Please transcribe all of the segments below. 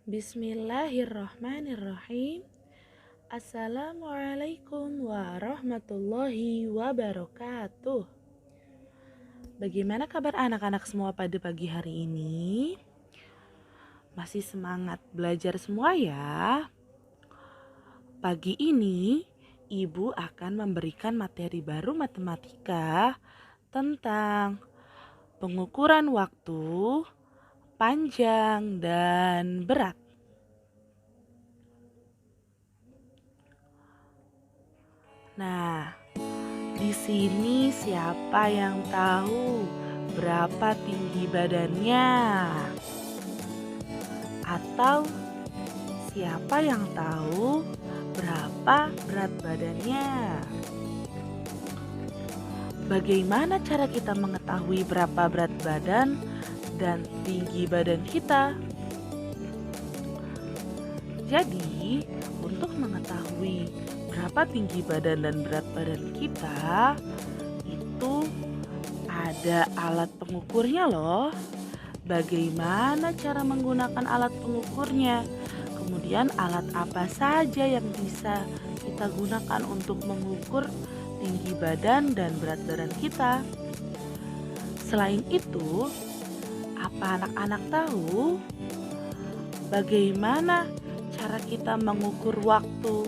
Bismillahirrahmanirrahim. Assalamualaikum warahmatullahi wabarakatuh. Bagaimana kabar anak-anak semua pada pagi hari ini? Masih semangat belajar semua ya? Pagi ini Ibu akan memberikan materi baru matematika tentang pengukuran waktu, panjang, dan berat. Nah, di sini siapa yang tahu berapa tinggi badannya? Atau siapa yang tahu berapa berat badannya? Bagaimana cara kita mengetahui berapa berat badan dan tinggi badan kita? Jadi, untuk mengetahui berapa tinggi badan dan berat badan kita, itu ada alat pengukurnya loh. Bagaimana cara menggunakan alat pengukurnya? Kemudian alat apa saja yang bisa kita gunakan untuk mengukur tinggi badan dan berat badan kita? Selain itu, apa anak-anak tahu bagaimana cara kita mengukur waktu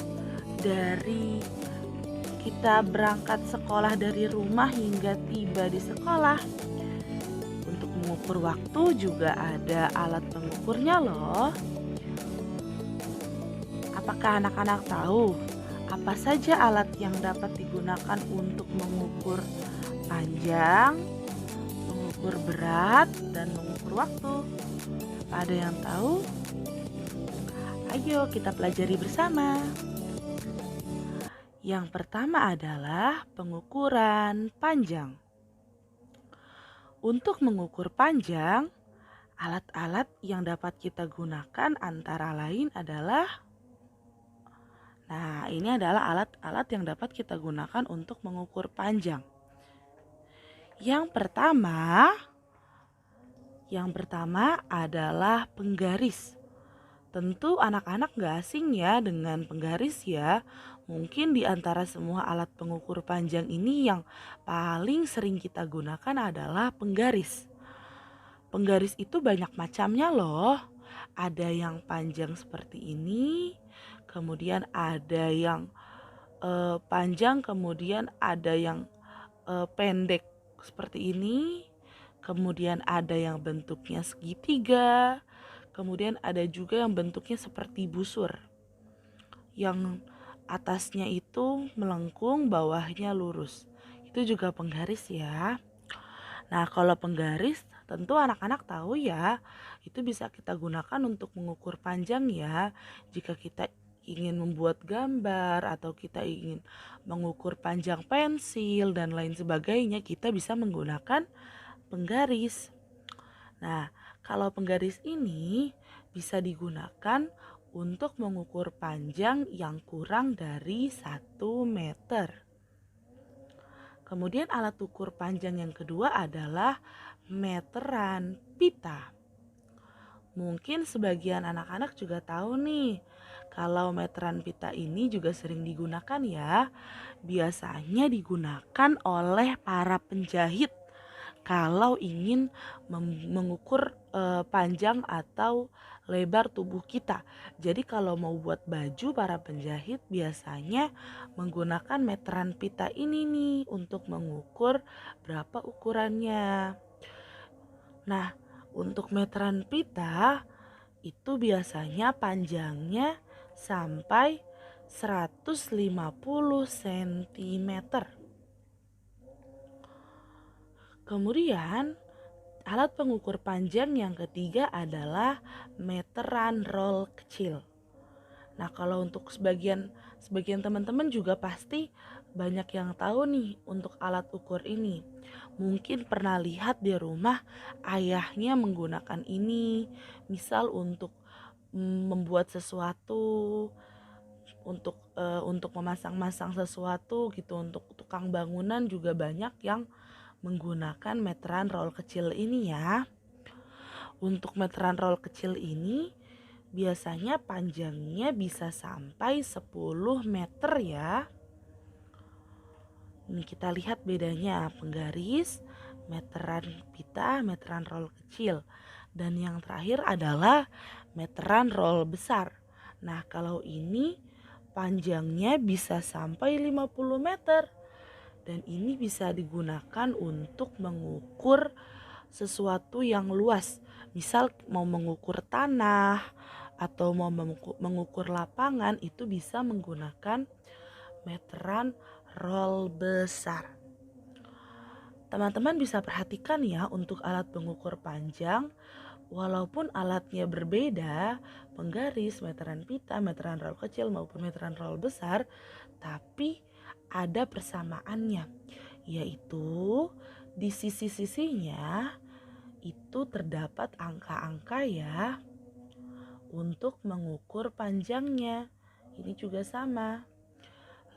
dari kita berangkat sekolah dari rumah hingga tiba di sekolah? Untuk mengukur waktu juga ada alat pengukurnya loh. Apakah anak-anak tahu apa saja alat yang dapat digunakan untuk mengukur panjang, mengukur berat, dan mengukur waktu? Ada yang tahu? Ayo kita pelajari bersama. Yang pertama adalah pengukuran panjang. Untuk mengukur panjang, alat-alat yang dapat kita gunakan antara lain adalah ini adalah alat-alat yang dapat kita gunakan untuk mengukur panjang. Yang pertama adalah penggaris. Tentu anak-anak gak asing ya dengan penggaris ya. Mungkin di antara semua alat pengukur panjang ini yang paling sering kita gunakan adalah penggaris. Penggaris itu banyak macamnya loh. Ada yang panjang seperti ini, kemudian ada yang panjang, kemudian ada yang pendek seperti ini, kemudian ada yang bentuknya segitiga, kemudian ada juga yang bentuknya seperti busur, yang atasnya itu melengkung, bawahnya lurus. Itu juga penggaris ya. Nah, kalau penggaris tentu anak-anak tahu ya, itu bisa kita gunakan untuk mengukur panjang ya. Jika kita ingin membuat gambar atau kita ingin mengukur panjang pensil dan lain sebagainya, kita bisa menggunakan penggaris. Nah, kalau penggaris ini bisa digunakan untuk mengukur panjang yang kurang dari 1 meter. Kemudian alat ukur panjang yang kedua adalah meteran pita. Mungkin sebagian anak-anak juga tahu nih, kalau meteran pita ini juga sering digunakan ya. Biasanya digunakan oleh para penjahit kalau ingin mengukur panjang atau lebar tubuh kita. Jadi kalau mau buat baju, para penjahit biasanya menggunakan meteran pita ini nih untuk mengukur berapa ukurannya. Nah, untuk meteran pita itu biasanya panjangnya sampai 150 cm. Kemudian alat pengukur panjang yang ketiga adalah meteran roll kecil. Nah, kalau untuk sebagian teman-teman juga pasti banyak yang tahu nih untuk alat ukur ini. Mungkin pernah lihat di rumah ayahnya menggunakan ini, misal untuk membuat sesuatu, untuk memasang-masang sesuatu gitu. Untuk tukang bangunan juga banyak yang menggunakan meteran roll kecil ini ya. Untuk meteran roll kecil ini biasanya panjangnya bisa sampai 10 meter ya. Ini kita lihat bedanya, penggaris, meteran pita, meteran roll kecil. Dan yang terakhir adalah meteran roll besar. Nah, kalau ini panjangnya bisa sampai 50 meter. Dan ini bisa digunakan untuk mengukur sesuatu yang luas. Misal mau mengukur tanah atau mau mengukur lapangan, itu bisa menggunakan meteran roll besar. Teman-teman bisa perhatikan ya, untuk alat pengukur panjang, walaupun alatnya berbeda, penggaris, meteran pita, meteran roll kecil maupun meteran roll besar, tapi ada persamaannya, yaitu di sisi-sisinya itu terdapat angka-angka ya untuk mengukur panjangnya. Ini juga sama.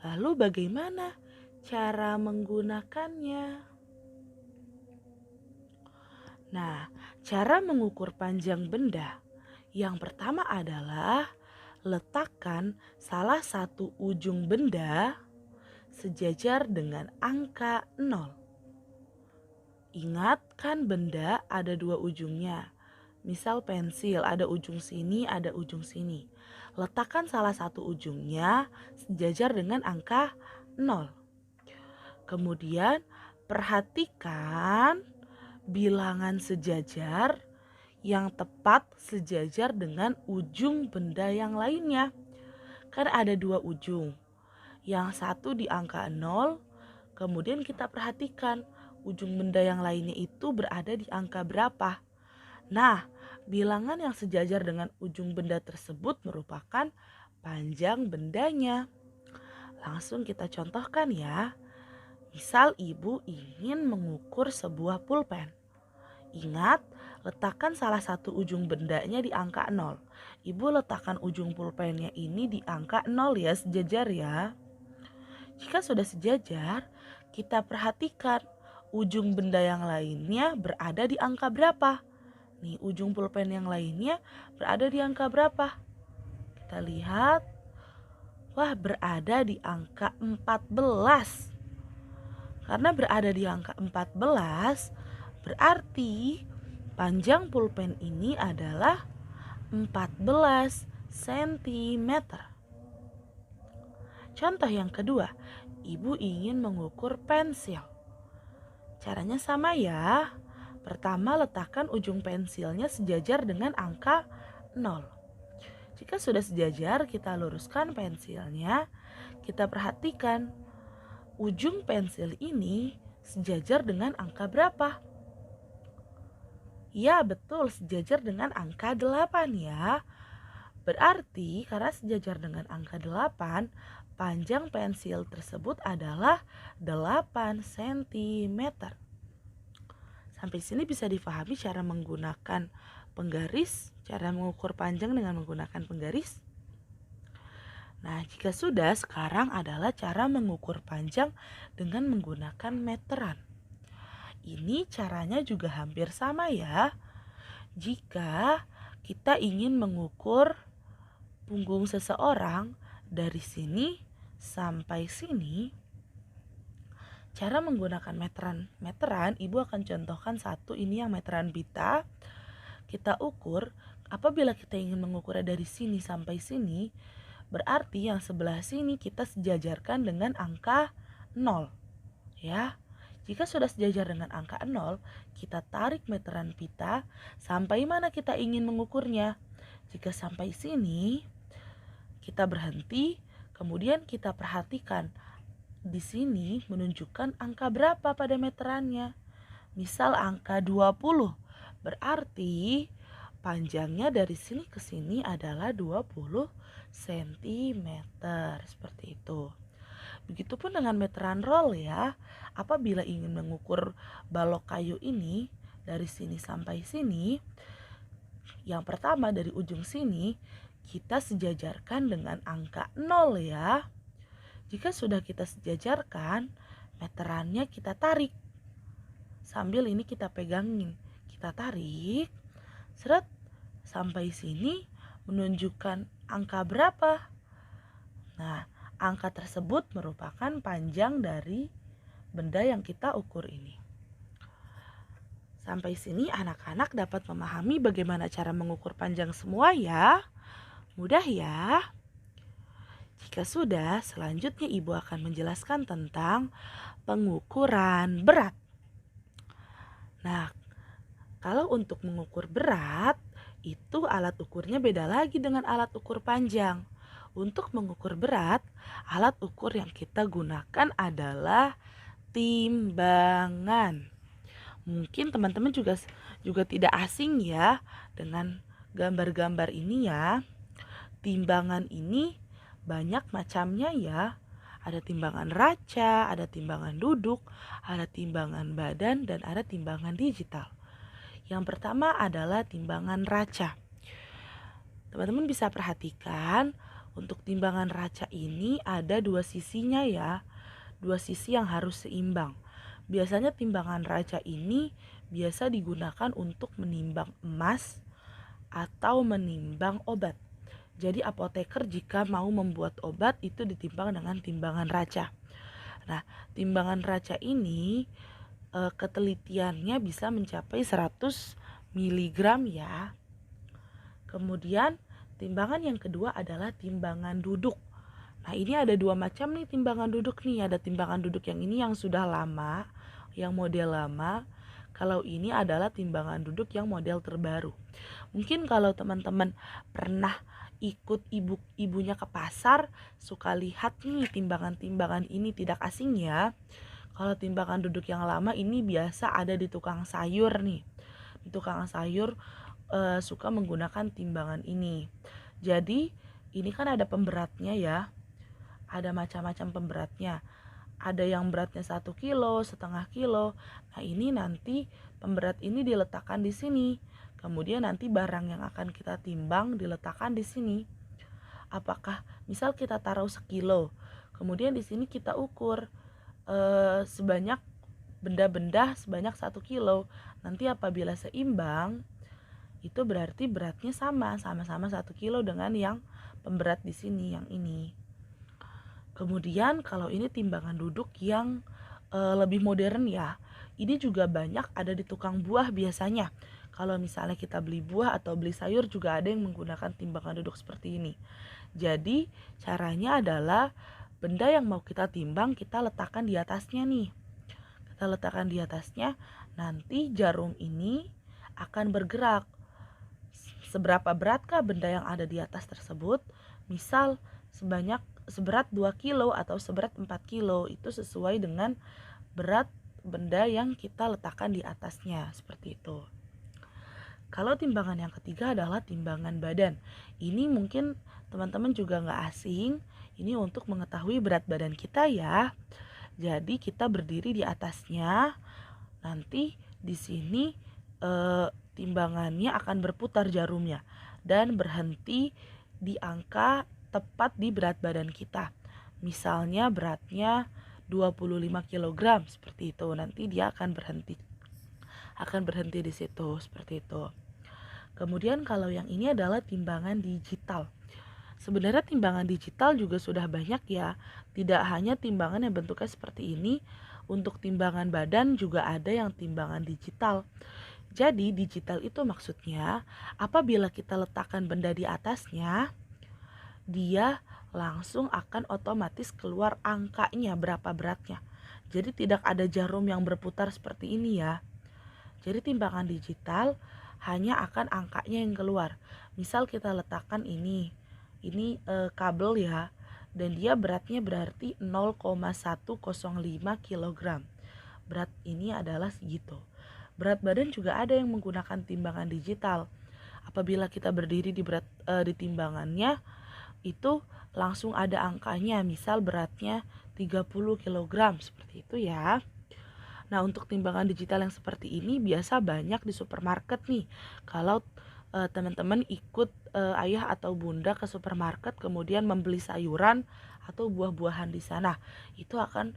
Lalu bagaimana cara menggunakannya? Nah, cara mengukur panjang benda yang pertama adalah letakkan salah satu ujung benda sejajar dengan angka 0. Ingat kan benda ada dua ujungnya. Misal pensil, ada ujung sini, ada ujung sini. Letakkan salah satu ujungnya sejajar dengan angka 0. Kemudian perhatikan bilangan sejajar yang tepat sejajar dengan ujung benda yang lainnya. Kan ada dua ujung. Yang satu di angka 0, kemudian kita perhatikan ujung benda yang lainnya itu berada di angka berapa. Nah, bilangan yang sejajar dengan ujung benda tersebut merupakan panjang bendanya. Langsung kita contohkan ya. Misal ibu ingin mengukur sebuah pulpen. Ingat, letakkan salah satu ujung bendanya di angka 0. Ibu letakkan ujung pulpennya ini di angka 0 ya, sejajar ya. Jika sudah sejajar, kita perhatikan ujung benda yang lainnya berada di angka berapa. Nih, ujung pulpen yang lainnya berada di angka berapa? Kita lihat. Wah, berada di angka 14. Karena berada di angka 14, berarti panjang pulpen ini adalah 14 cm. Contoh yang kedua, ibu ingin mengukur pensil. Caranya sama ya. Pertama, letakkan ujung pensilnya sejajar dengan angka 0. Jika sudah sejajar, kita luruskan pensilnya. Kita perhatikan ujung pensil ini sejajar dengan angka berapa? Ya, betul, sejajar dengan angka 8 ya. Berarti karena sejajar dengan angka 8, panjang pensil tersebut adalah 8 cm. Sampai sini bisa difahami cara menggunakan penggaris, cara mengukur panjang dengan menggunakan penggaris? Nah, jika sudah, sekarang adalah cara mengukur panjang dengan menggunakan meteran. Ini caranya juga hampir sama ya. Jika kita ingin mengukur punggung seseorang dari sini sampai sini, cara menggunakan meteran, ibu akan contohkan satu, ini yang meteran pita. Kita ukur, apabila kita ingin mengukurnya dari sini sampai sini, berarti yang sebelah sini kita sejajarkan dengan angka 0 ya. Jika sudah sejajar dengan angka 0, kita tarik meteran pita sampai mana kita ingin mengukurnya. Jika sampai sini, kita berhenti, kemudian kita perhatikan di sini menunjukkan angka berapa pada meterannya. Misal angka 20, berarti panjangnya dari sini ke sini adalah 20 cm. Seperti itu. Begitupun dengan meteran roll ya. Apabila ingin mengukur balok kayu ini dari sini sampai sini, yang pertama dari ujung sini kita sejajarkan dengan angka 0 ya. Jika sudah kita sejajarkan, meterannya kita tarik. Sambil ini kita pegangin. Kita tarik, seret, sampai sini menunjukkan angka berapa? Nah, angka tersebut merupakan panjang dari benda yang kita ukur ini. Sampai sini anak-anak dapat memahami bagaimana cara mengukur panjang semua ya. Mudah ya. Jika sudah, selanjutnya Ibu akan menjelaskan tentang pengukuran berat. Nah, kalau untuk mengukur berat, itu alat ukurnya beda lagi dengan alat ukur panjang. Untuk mengukur berat, alat ukur yang kita gunakan adalah timbangan. Mungkin teman-teman juga tidak asing ya dengan gambar-gambar ini ya. Timbangan ini banyak macamnya ya. Ada timbangan raca, ada timbangan duduk, ada timbangan badan, dan ada timbangan digital. Yang pertama adalah timbangan raca. Teman-teman bisa perhatikan untuk timbangan raca ini ada dua sisinya ya. Dua sisi yang harus seimbang. Biasanya timbangan raca ini biasa digunakan untuk menimbang emas atau menimbang obat. Jadi apoteker jika mau membuat obat itu ditimbang dengan timbangan raca. Nah, timbangan raca ini ketelitiannya bisa mencapai 100 mg ya. Kemudian timbangan yang kedua adalah timbangan duduk. Nah, ini ada dua macam nih timbangan duduk nih. Ada timbangan duduk yang ini yang sudah lama, yang model lama. Kalau ini adalah timbangan duduk yang model terbaru. Mungkin kalau teman-teman pernah ikut ibunya ke pasar, suka lihat nih timbangan-timbangan ini tidak asing ya. Kalau timbangan duduk yang lama ini biasa ada di tukang sayur nih. Di tukang sayur suka menggunakan timbangan ini. Jadi ini kan ada pemberatnya ya. Ada macam-macam pemberatnya. Ada yang beratnya 1 kilo, setengah kilo. Nah, ini nanti pemberat ini diletakkan di sini. Kemudian nanti barang yang akan kita timbang diletakkan di sini. Apakah misal kita taruh sekilo, kemudian di sini kita ukur sebanyak benda-benda sebanyak 1 kilo. Nanti apabila seimbang, itu berarti beratnya sama-sama 1 kilo dengan yang pemberat di sini yang ini. Kemudian kalau ini timbangan duduk yang lebih modern ya. Ini juga banyak ada di tukang buah biasanya. Kalau misalnya kita beli buah atau beli sayur juga ada yang menggunakan timbangan duduk seperti ini. Jadi caranya adalah benda yang mau kita timbang kita letakkan di atasnya nih. Kita letakkan di atasnya, nanti jarum ini akan bergerak. Seberapa beratkah benda yang ada di atas tersebut? Misal seberat 2 kilo atau seberat 4 kilo, itu sesuai dengan berat benda yang kita letakkan di atasnya, seperti itu. Kalau timbangan yang ketiga adalah timbangan badan. Ini mungkin teman-teman juga nggak asing. Ini untuk mengetahui berat badan kita ya. Jadi kita berdiri di atasnya. Nanti di sini timbangannya akan berputar jarumnya dan berhenti di angka tepat di berat badan kita. Misalnya beratnya 25 kg seperti itu. Nanti dia akan berhenti di situ seperti itu. Kemudian kalau yang ini adalah timbangan digital. Sebenarnya timbangan digital juga sudah banyak ya. Tidak hanya timbangan yang bentuknya seperti ini, untuk timbangan badan juga ada yang timbangan digital. Jadi digital itu maksudnya apabila kita letakkan benda di atasnya, dia langsung akan otomatis keluar angkanya berapa beratnya. Jadi tidak ada jarum yang berputar seperti ini ya. Jadi timbangan digital hanya akan angkanya yang keluar. Misal kita letakkan ini kabel ya, dan dia beratnya berarti 0,105 kg. Berat ini adalah segitu. Berat badan juga ada yang menggunakan timbangan digital. Apabila kita berdiri di timbangannya, itu langsung ada angkanya. Misal beratnya 30 kg seperti itu ya. Nah, untuk timbangan digital yang seperti ini biasa banyak di supermarket nih. Kalau teman-teman ikut ayah atau bunda ke supermarket kemudian membeli sayuran atau buah-buahan di sana, itu akan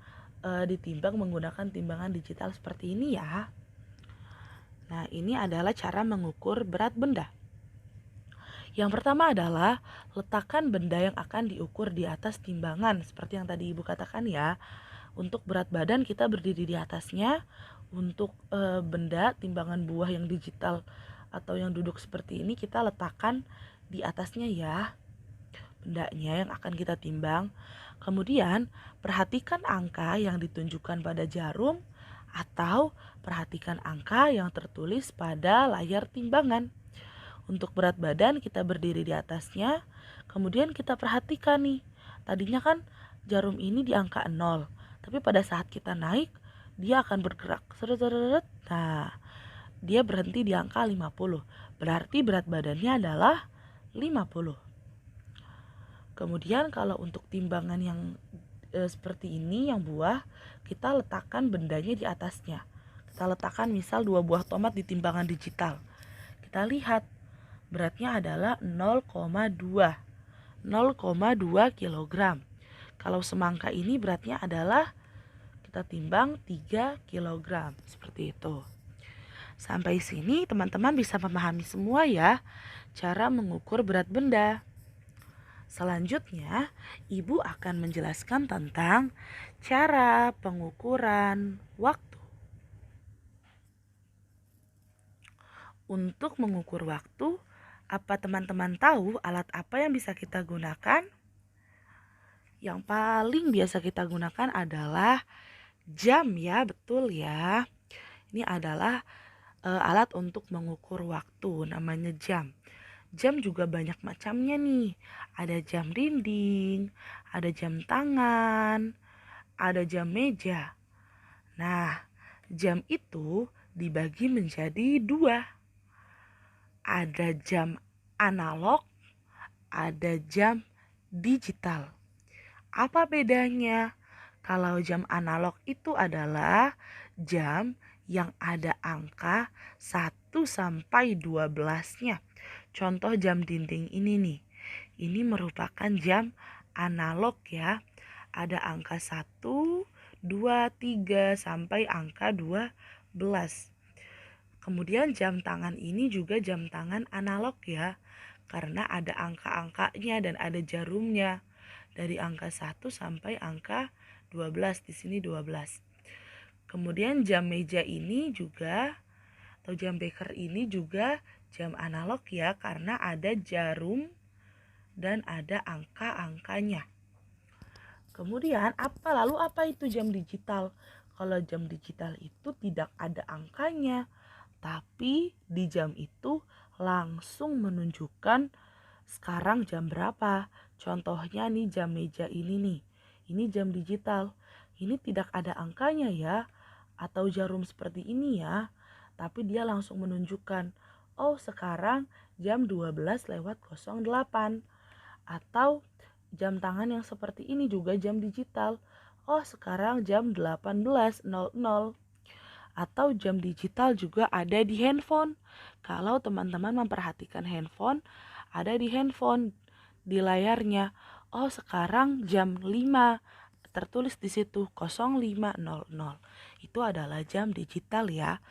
ditimbang menggunakan timbangan digital seperti ini ya. Nah, ini adalah cara mengukur berat benda. Yang pertama adalah letakkan benda yang akan diukur di atas timbangan, seperti yang tadi Ibu katakan ya. Untuk berat badan kita berdiri di atasnya, untuk benda timbangan buah yang digital atau yang duduk seperti ini kita letakkan di atasnya ya, bendanya yang akan kita timbang. Kemudian perhatikan angka yang ditunjukkan pada jarum atau perhatikan angka yang tertulis pada layar timbangan. Untuk berat badan kita berdiri di atasnya, kemudian kita perhatikan nih, tadinya kan jarum ini di angka 0, tapi pada saat kita naik dia akan bergerak seret. Nah, dia berhenti di angka 50. Berarti berat badannya adalah 50. Kemudian kalau untuk timbangan yang seperti ini yang buah, kita letakkan bendanya di atasnya. Kita letakkan misal 2 buah tomat di timbangan digital. Kita lihat beratnya adalah 0,2 kilogram. Kalau semangka ini beratnya adalah kita timbang 3 kilogram. Seperti itu. Sampai sini teman-teman bisa memahami semua ya cara mengukur berat benda. Selanjutnya, Ibu akan menjelaskan tentang cara pengukuran waktu. Untuk mengukur waktu, apa teman-teman tahu alat apa yang bisa kita gunakan? Yang paling biasa kita gunakan adalah jam ya, betul ya. Ini adalah alat untuk mengukur waktu, namanya jam. Jam juga banyak macamnya nih. Ada jam dinding, ada jam tangan, ada jam meja. Nah, jam itu dibagi menjadi 2. Ada jam analog, ada jam digital. Apa bedanya? Kalau jam analog itu adalah jam yang ada angka 1 sampai 12-nya. Contoh jam dinding ini nih. Ini merupakan jam analog ya. Ada angka 1, 2, 3 sampai angka 12. Kemudian jam tangan ini juga jam tangan analog ya. Karena ada angka-angkanya dan ada jarumnya. Dari angka 1 sampai angka 12, di sini 12. Kemudian jam meja ini juga atau jam beker ini juga jam analog ya, karena ada jarum dan ada angka-angkanya. Kemudian apa itu jam digital? Kalau jam digital itu tidak ada angkanya, tapi di jam itu langsung menunjukkan sekarang jam berapa. Contohnya nih jam meja ini nih. Ini jam digital. Ini tidak ada angkanya ya, atau jarum seperti ini ya. Tapi dia langsung menunjukkan, oh sekarang jam 12:08. Atau jam tangan yang seperti ini juga jam digital. Oh sekarang jam 18:00. Atau jam digital juga ada di handphone. Kalau teman-teman memperhatikan handphone, ada di handphone di layarnya. Oh, sekarang jam 5. Tertulis di situ 05:00. Itu adalah jam digital ya.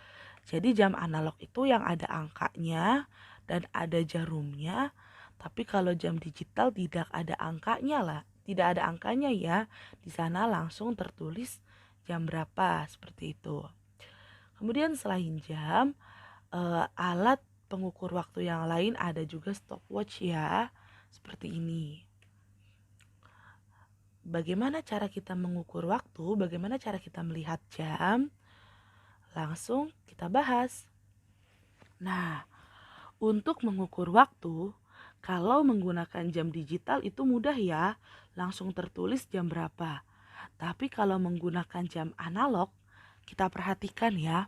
Jadi jam analog itu yang ada angkanya dan ada jarumnya. Tapi kalau jam digital tidak ada angkanya lah. Tidak ada angkanya ya. Di sana langsung tertulis jam berapa, seperti itu. Kemudian selain jam, alat pengukur waktu yang lain ada juga stopwatch ya, seperti ini. Bagaimana cara kita mengukur waktu? Bagaimana cara kita melihat jam? Langsung kita bahas. Nah, untuk mengukur waktu, kalau menggunakan jam digital itu mudah ya, langsung tertulis jam berapa. Tapi kalau menggunakan jam analog, kita perhatikan ya,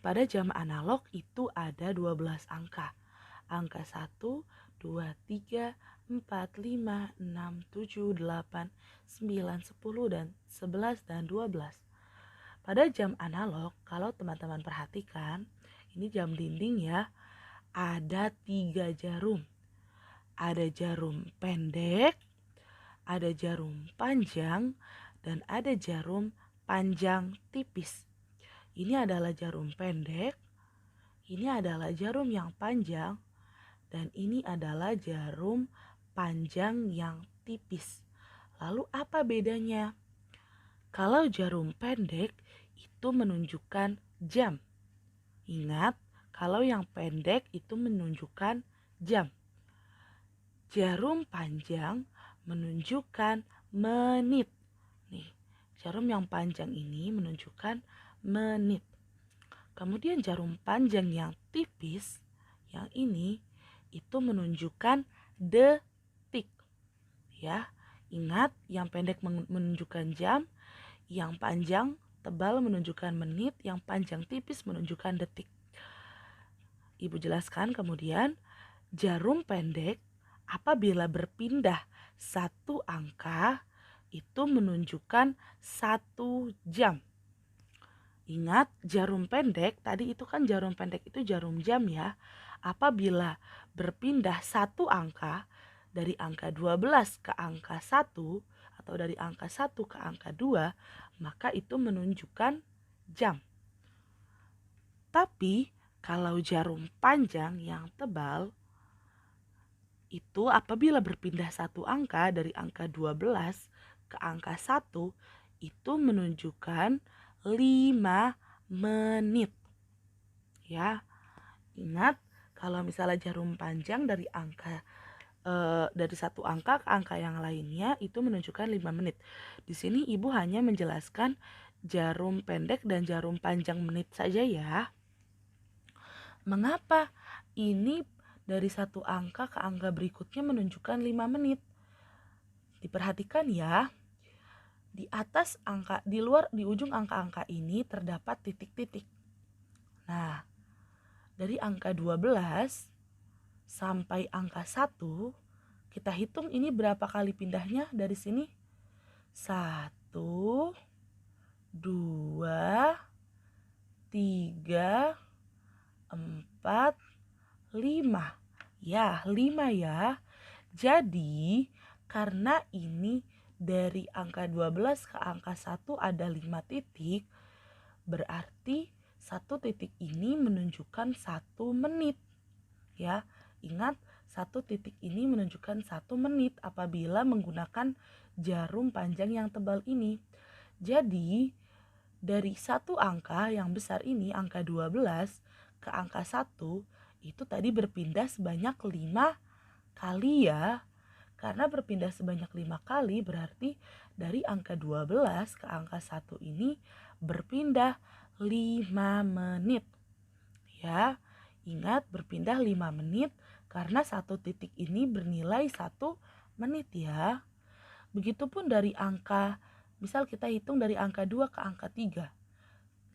pada jam analog itu ada 12 angka. Angka 1, 2, 3, 4, 5, 6, 7, 8, 9, 10, dan 11 dan 12. Pada jam analog, kalau teman-teman perhatikan, ini jam dinding ya, ada 3 jarum. Ada jarum pendek, ada jarum panjang, dan ada jarum panjang tipis. Ini adalah jarum pendek, ini adalah jarum yang panjang, dan ini adalah jarum panjang yang tipis. Lalu apa bedanya? Kalau jarum pendek itu menunjukkan jam. Ingat, kalau yang pendek itu menunjukkan jam. Jarum panjang menunjukkan menit. Nih, jarum yang panjang ini menunjukkan menit. Kemudian jarum panjang yang tipis, yang ini, itu menunjukkan detik. Ya, ingat yang pendek menunjukkan jam, yang panjang tebal menunjukkan menit, yang panjang tipis menunjukkan detik. Ibu jelaskan kemudian, jarum pendek apabila berpindah satu angka itu menunjukkan 1 jam. Ingat, jarum pendek tadi itu kan jarum pendek itu jarum jam ya. Apabila berpindah satu angka dari angka 12 ke angka 1 atau dari angka 1 ke angka 2, maka itu menunjukkan jam. Tapi kalau jarum panjang yang tebal itu apabila berpindah satu angka dari angka 12 ke angka 1 itu menunjukkan 5 menit. Ya, ingat kalau misalnya jarum panjang dari dari satu angka ke angka yang lainnya itu menunjukkan 5 menit. Di sini ibu hanya menjelaskan jarum pendek dan jarum panjang menit saja ya. Mengapa ini dari satu angka ke angka berikutnya menunjukkan 5 menit? Diperhatikan ya. Di atas angka, di ujung angka-angka ini terdapat titik-titik. Nah, dari angka 12 sampai angka 1, kita hitung ini berapa kali pindahnya dari sini? 1, 2, 3, 4, 5. Ya, 5 ya. Jadi, karena ini dari angka 12 ke angka 1 ada 5 titik, berarti satu titik ini menunjukkan 1 menit. Ya, ingat, satu titik ini menunjukkan 1 menit apabila menggunakan jarum panjang yang tebal ini. Jadi, dari satu angka yang besar ini, angka 12 ke angka 1, itu tadi berpindah sebanyak 5 kali ya. Karena berpindah sebanyak 5 kali berarti dari angka 12 ke angka 1 ini berpindah 5 menit. Ya, ingat berpindah 5 menit karena satu titik ini bernilai 1 menit ya. Begitupun dari angka, misal kita hitung dari angka 2 ke angka 3.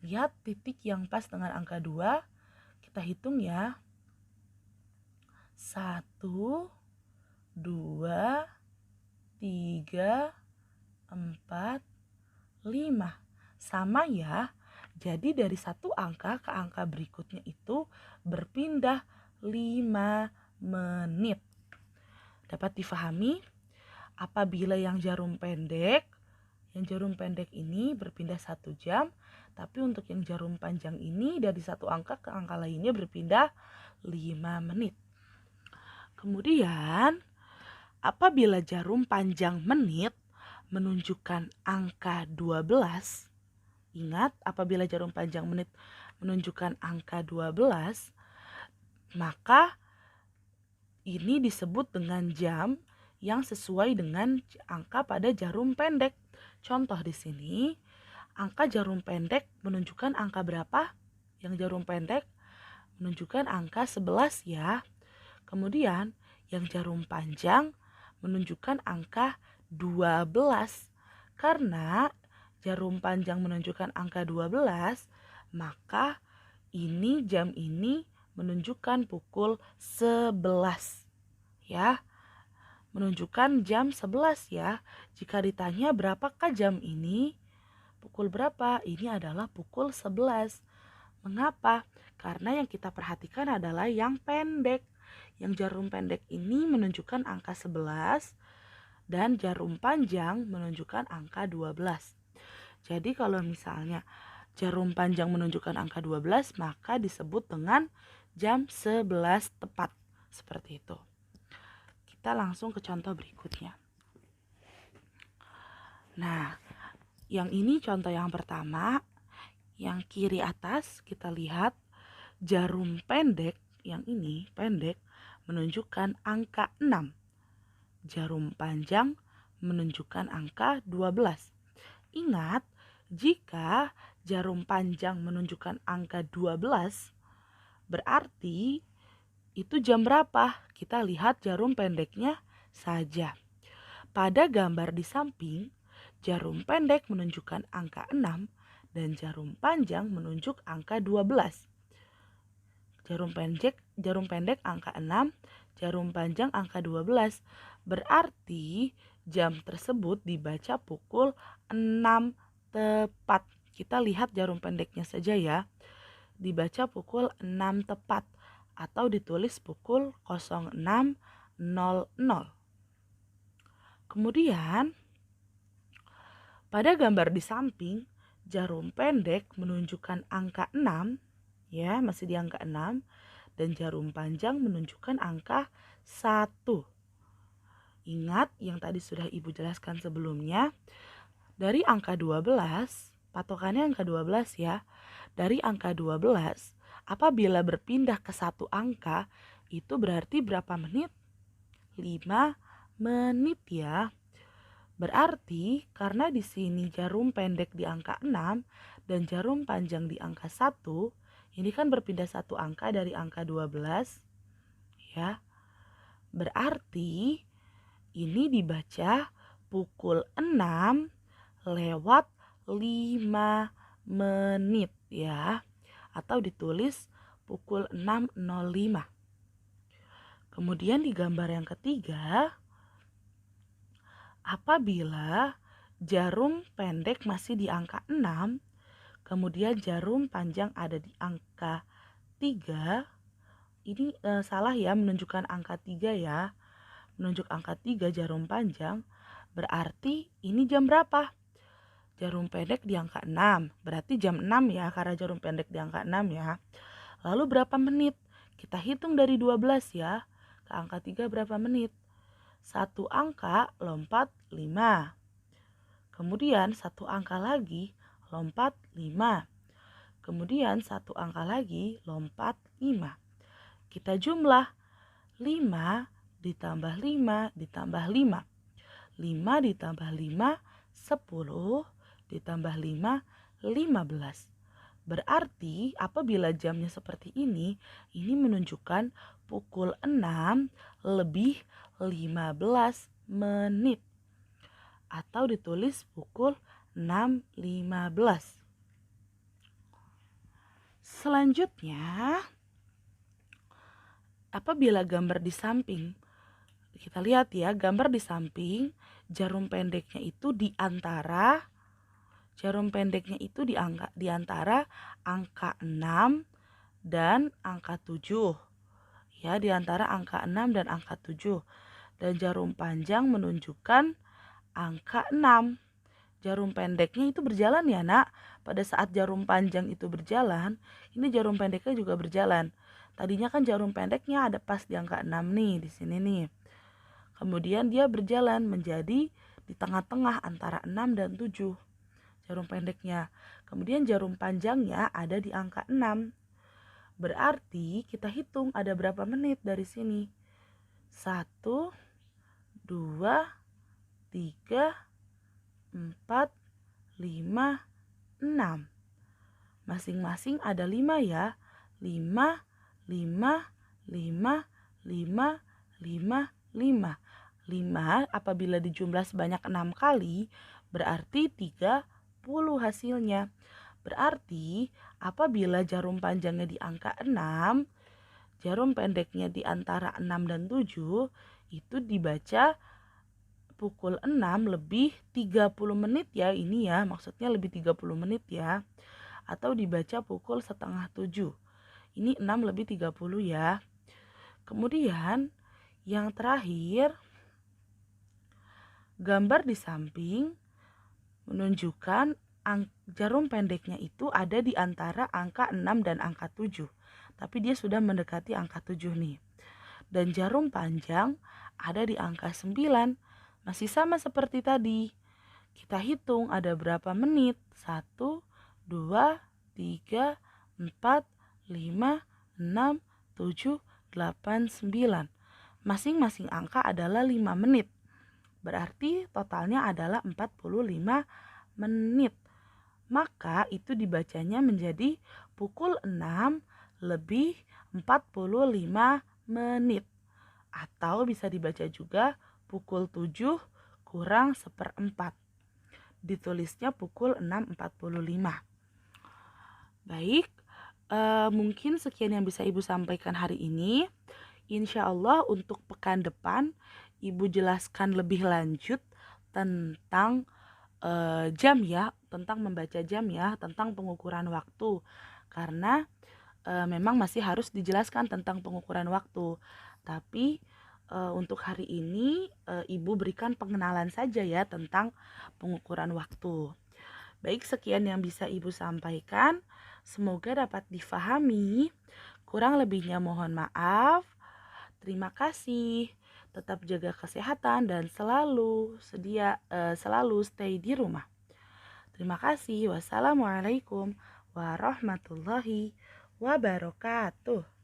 Lihat titik yang pas dengan angka 2, kita hitung ya. 1, 2, 3, 4, 5. Sama ya. Jadi dari satu angka ke angka berikutnya itu berpindah 5 menit. Dapat difahami? Apabila yang jarum pendek ini berpindah 1 jam, tapi untuk yang jarum panjang ini dari satu angka ke angka lainnya berpindah 5 menit. Kemudian, apabila jarum panjang menit menunjukkan angka 12, ingat, apabila jarum panjang menit menunjukkan angka 12, maka ini disebut dengan jam yang sesuai dengan angka pada jarum pendek. Contoh di sini, angka jarum pendek menunjukkan angka berapa? Yang jarum pendek menunjukkan angka 11 ya. Kemudian yang jarum panjang menunjukkan angka 12. Karena jarum panjang menunjukkan angka 12, maka ini jam ini menunjukkan pukul 11. Ya, menunjukkan jam 11 ya. Jika ditanya berapakah jam ini? Pukul berapa? Ini adalah pukul 11. Mengapa? Karena yang kita perhatikan adalah yang pendek. Yang jarum pendek ini menunjukkan angka 11 dan jarum panjang menunjukkan angka 12. Jadi kalau misalnya jarum panjang menunjukkan angka 12, maka disebut dengan jam 11 tepat. Seperti itu. Kita langsung ke contoh berikutnya. Nah, yang ini contoh yang pertama. Yang kiri atas kita lihat jarum pendek, yang ini pendek menunjukkan angka 6. Jarum panjang menunjukkan angka 12. Ingat, jika jarum panjang menunjukkan angka 12, berarti itu jam berapa? Kita lihat jarum pendeknya saja. Pada gambar di samping, jarum pendek menunjukkan angka 6 dan jarum panjang menunjuk angka 12. Jarum pendek angka 6, jarum panjang angka 12. Berarti jam tersebut dibaca pukul 6 tepat. Kita lihat jarum pendeknya saja ya. Dibaca pukul 6 tepat atau ditulis pukul 06.00. Kemudian pada gambar di samping, jarum pendek menunjukkan angka 6, ya, masih di angka 6, dan jarum panjang menunjukkan angka 1. Ingat yang tadi sudah Ibu jelaskan sebelumnya, dari angka 12, patokannya angka 12 ya. Dari angka 12, apabila berpindah ke satu angka, itu berarti berapa menit? 5 menit ya. Berarti karena di sini jarum pendek di angka 6 dan jarum panjang di angka 1, ini kan berpindah satu angka dari angka 12 ya. Berarti ini dibaca pukul 6 lewat 5 menit ya. Atau ditulis pukul 6.05. Kemudian di gambar yang ketiga, apabila jarum pendek masih di angka 6, kemudian jarum panjang ada di angka 3, ini salah ya, menunjukkan angka 3 ya. Menunjuk angka 3 jarum panjang, berarti ini jam berapa? Jarum pendek di angka 6, berarti jam 6 ya, karena jarum pendek di angka 6 ya. Lalu berapa menit? Kita hitung dari 12 ya, ke angka 3 berapa menit? Satu angka lompat 5. Kemudian satu angka lagi lompat 5. Kemudian satu angka lagi lompat 5. Kita jumlah 5 ditambah 5 ditambah 5. 5 ditambah 5, 10 ditambah 5, 15. Berarti apabila jamnya seperti ini menunjukkan pukul 6 lebih 15 menit. Atau ditulis pukul 6.15. Selanjutnya, apabila gambar di samping, kita lihat ya, gambar di samping jarum pendeknya itu di antara angka 6 dan angka 7. Ya, di antara angka 6 dan angka 7. Dan jarum panjang menunjukkan angka 6. Jarum pendeknya itu berjalan ya, Nak. Pada saat jarum panjang itu berjalan, ini jarum pendeknya juga berjalan. Tadinya kan jarum pendeknya ada pas di angka 6 nih, di sini nih. Kemudian dia berjalan menjadi di tengah-tengah antara 6 dan 7. Jarum pendeknya. Kemudian jarum panjangnya ada di angka 6. Berarti kita hitung ada berapa menit dari sini. 1, 2, 3, 4, 5, 6. Masing-masing ada 5 ya. 5, 5, 5, 5, 5, 5. 5 apabila dijumlah sebanyak 6 kali berarti 30 hasilnya. Berarti apabila jarum panjangnya di angka 6, jarum pendeknya di antara 6 dan 7, itu dibaca pukul 6 lebih 30 menit ya, ini ya, maksudnya lebih 30 menit ya. Atau dibaca pukul setengah 7. Ini 6 lebih 30 ya. Kemudian yang terakhir, gambar di samping menunjukkan jarum pendeknya itu ada di antara angka 6 dan angka 7. Tapi dia sudah mendekati angka 7 nih. Dan jarum panjang ada di angka 9. Masih sama seperti tadi. Kita hitung ada berapa menit. 1, 2, 3, 4, 5, 6, 7, 8, 9. Masing-masing angka adalah 5 menit. Berarti totalnya adalah 45 menit. Maka itu dibacanya menjadi pukul 6 lebih 45 menit. Atau bisa dibaca juga pukul 7 kurang seperempat. Ditulisnya pukul 6.45. Baik, mungkin sekian yang bisa Ibu sampaikan hari ini. Insya Allah untuk pekan depan Ibu jelaskan lebih lanjut tentang jam ya, tentang membaca jam ya, tentang pengukuran waktu. Karena memang masih harus dijelaskan tentang pengukuran waktu. Tapi untuk hari ini Ibu berikan pengenalan saja ya tentang pengukuran waktu. Baik, sekian yang bisa Ibu sampaikan. Semoga dapat difahami. Kurang lebihnya mohon maaf. Terima kasih. Tetap jaga kesehatan dan selalu stay di rumah. Terima kasih. Wassalamualaikum warahmatullahi wabarakatuh.